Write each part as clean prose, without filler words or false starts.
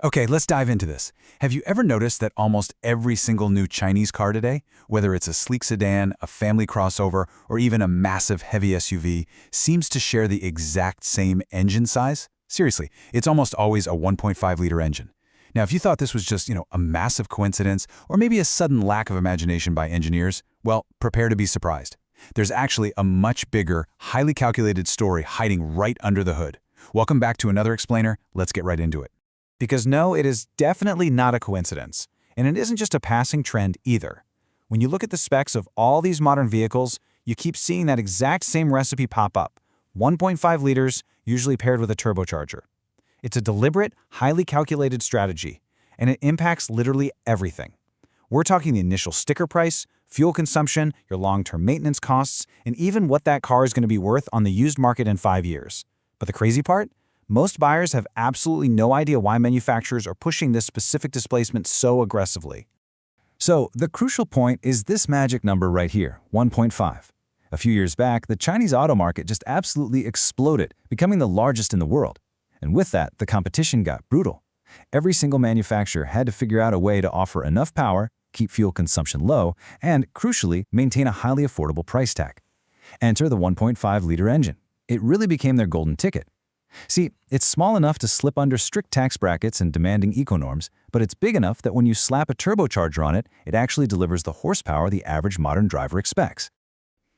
Okay, let's dive into this. Have you ever noticed that almost every single new Chinese car today, whether it's a sleek sedan, a family crossover, or even a massive heavy SUV, seems to share the exact same engine size? Seriously, it's almost always a 1.5-liter engine. Now, if you thought this was just, a massive coincidence, or maybe a sudden lack of imagination by engineers, well, prepare to be surprised. There's actually a much bigger, highly calculated story hiding right under the hood. Welcome back to another explainer. Let's get right into it. Because no, it is definitely not a coincidence. And it isn't just a passing trend either. When you look at the specs of all these modern vehicles, you keep seeing that exact same recipe pop up. 1.5 liters, usually paired with a turbocharger. It's a deliberate, highly calculated strategy, and it impacts literally everything. We're talking the initial sticker price, fuel consumption, your long-term maintenance costs, and even what that car is going to be worth on the used market in 5 years. But the crazy part? Most buyers have absolutely no idea why manufacturers are pushing this specific displacement so aggressively. So, the crucial point is this magic number right here, 1.5. A few years back, the Chinese auto market just absolutely exploded, becoming the largest in the world. And with that, the competition got brutal. Every single manufacturer had to figure out a way to offer enough power, keep fuel consumption low, and, crucially, maintain a highly affordable price tag. Enter the 1.5-liter engine. It really became their golden ticket. See, it's small enough to slip under strict tax brackets and demanding eco-norms, but it's big enough that when you slap a turbocharger on it, it actually delivers the horsepower the average modern driver expects.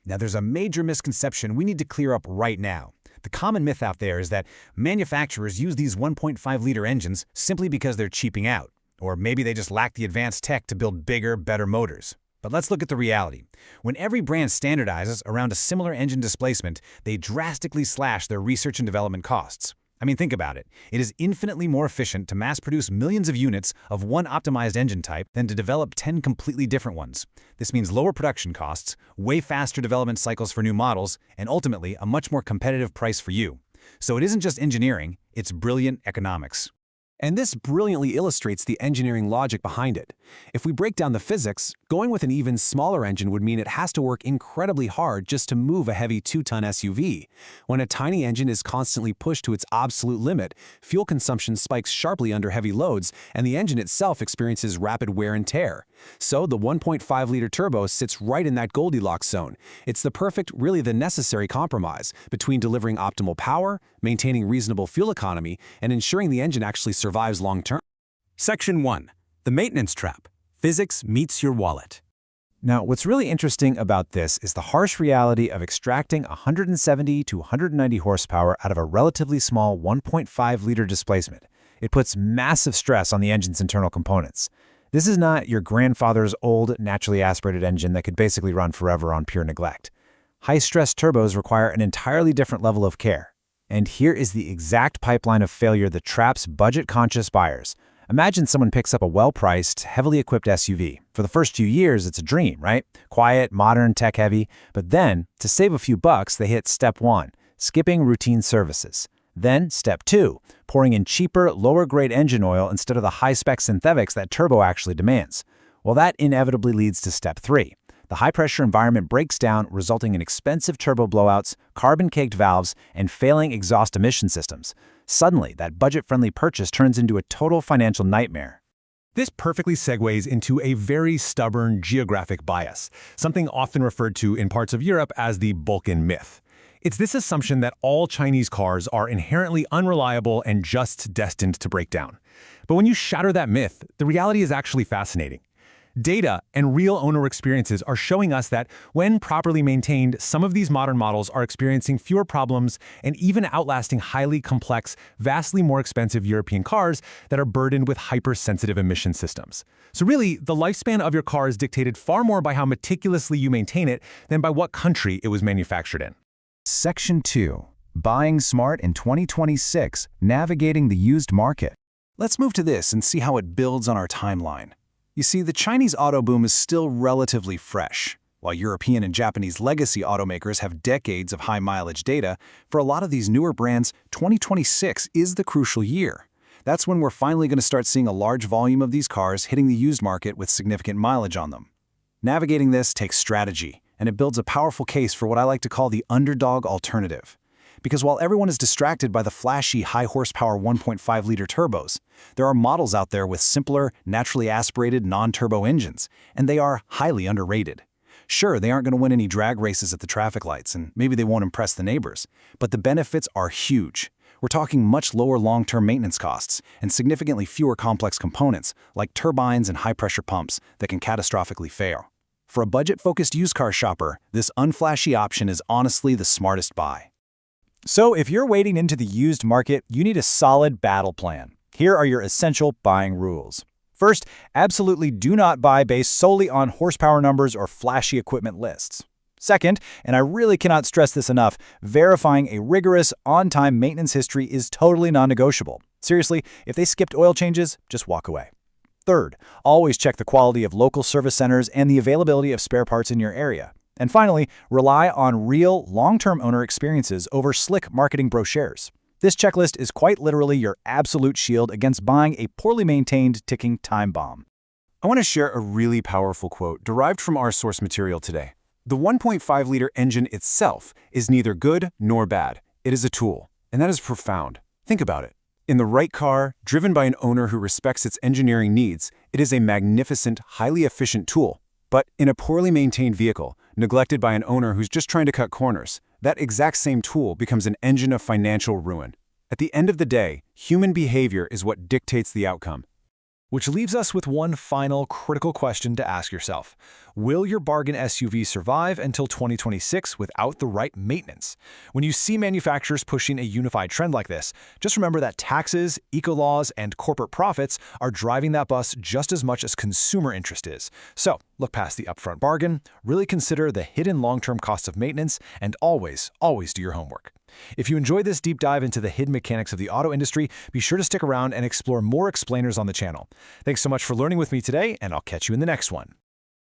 Now, there's a major misconception we need to clear up right now. The common myth out there is that manufacturers use these 1.5-liter engines simply because they're cheaping out, or maybe they just lack the advanced tech to build bigger, better motors. But let's look at the reality. When every brand standardizes around a similar engine displacement, they drastically slash their research and development costs. I mean, think about it. It is infinitely more efficient to mass-produce millions of units of one optimized engine type than to develop 10 completely different ones. This means lower production costs, way faster development cycles for new models, and ultimately a much more competitive price for you. So it isn't just engineering, it's brilliant economics. And this brilliantly illustrates the engineering logic behind it. If we break down the physics, going with an even smaller engine would mean it has to work incredibly hard just to move a heavy 2-ton SUV. When a tiny engine is constantly pushed to its absolute limit, fuel consumption spikes sharply under heavy loads, and the engine itself experiences rapid wear and tear. So the 1.5-liter turbo sits right in that Goldilocks zone. It's the perfect, really the necessary compromise between delivering optimal power, maintaining reasonable fuel economy, and ensuring the engine actually survives long-term. Section 1. The Maintenance Trap. Physics meets your wallet. Now, what's really interesting about this is the harsh reality of extracting 170 to 190 horsepower out of a relatively small 1.5-liter displacement. It puts massive stress on the engine's internal components. This is not your grandfather's old, naturally aspirated engine that could basically run forever on pure neglect. High-stress turbos require an entirely different level of care. And here is the exact pipeline of failure that traps budget-conscious buyers. Imagine someone picks up a well-priced, heavily equipped SUV. For the first few years, it's a dream, right? Quiet, modern, tech-heavy. But then, to save a few bucks, they hit step 1, skipping routine services. Then, step 2, pouring in cheaper, lower-grade engine oil instead of the high-spec synthetics that turbo actually demands. Well, that inevitably leads to step 3. The high-pressure environment breaks down, resulting in expensive turbo blowouts, carbon-caked valves, and failing exhaust emission systems. Suddenly, that budget-friendly purchase turns into a total financial nightmare. This perfectly segues into a very stubborn geographic bias, something often referred to in parts of Europe as the Balkan myth. It's this assumption that all Chinese cars are inherently unreliable and just destined to break down. But when you shatter that myth, the reality is actually fascinating. Data and real owner experiences are showing us that when properly maintained, some of these modern models are experiencing fewer problems and even outlasting highly complex, vastly more expensive European cars that are burdened with hypersensitive emission systems. So really, the lifespan of your car is dictated far more by how meticulously you maintain it than by what country it was manufactured in. Section 2. Buying Smart in 2026, Navigating the Used Market. Let's move to this and see how it builds on our timeline. You see, the Chinese auto boom is still relatively fresh. While European and Japanese legacy automakers have decades of high-mileage data, for a lot of these newer brands, 2026 is the crucial year. That's when we're finally going to start seeing a large volume of these cars hitting the used market with significant mileage on them. Navigating this takes strategy, and it builds a powerful case for what I like to call the underdog alternative. Because while everyone is distracted by the flashy high-horsepower 1.5-liter turbos, there are models out there with simpler, naturally aspirated non-turbo engines, and they are highly underrated. Sure, they aren't going to win any drag races at the traffic lights, and maybe they won't impress the neighbors, but the benefits are huge. We're talking much lower long-term maintenance costs and significantly fewer complex components like turbines and high-pressure pumps that can catastrophically fail. For a budget-focused used car shopper, this unflashy option is honestly the smartest buy. So if you're wading into the used market, you need a solid battle plan. Here are your essential buying rules. First, absolutely do not buy based solely on horsepower numbers or flashy equipment lists. Second, and I really cannot stress this enough, verifying a rigorous, on-time maintenance history is totally non-negotiable. Seriously, if they skipped oil changes, just walk away. Third, always check the quality of local service centers and the availability of spare parts in your area. And finally, rely on real, long-term owner experiences over slick marketing brochures. This checklist is quite literally your absolute shield against buying a poorly maintained ticking time bomb. I want to share a really powerful quote derived from our source material today. The 1.5-liter engine itself is neither good nor bad. It is a tool, and that is profound. Think about it. In the right car, driven by an owner who respects its engineering needs, it is a magnificent, highly efficient tool. But in a poorly maintained vehicle, neglected by an owner who's just trying to cut corners, that exact same tool becomes an engine of financial ruin. At the end of the day, human behavior is what dictates the outcome. Which leaves us with one final critical question to ask yourself. Will your bargain SUV survive until 2026 without the right maintenance? When you see manufacturers pushing a unified trend like this, just remember that taxes, eco-laws, and corporate profits are driving that bus just as much as consumer interest is. So, look past the upfront bargain, really consider the hidden long-term costs of maintenance, and always do your homework. If you enjoyed this deep dive into the hidden mechanics of the auto industry, be sure to stick around and explore more explainers on the channel. Thanks so much for learning with me today, and I'll catch you in the next one.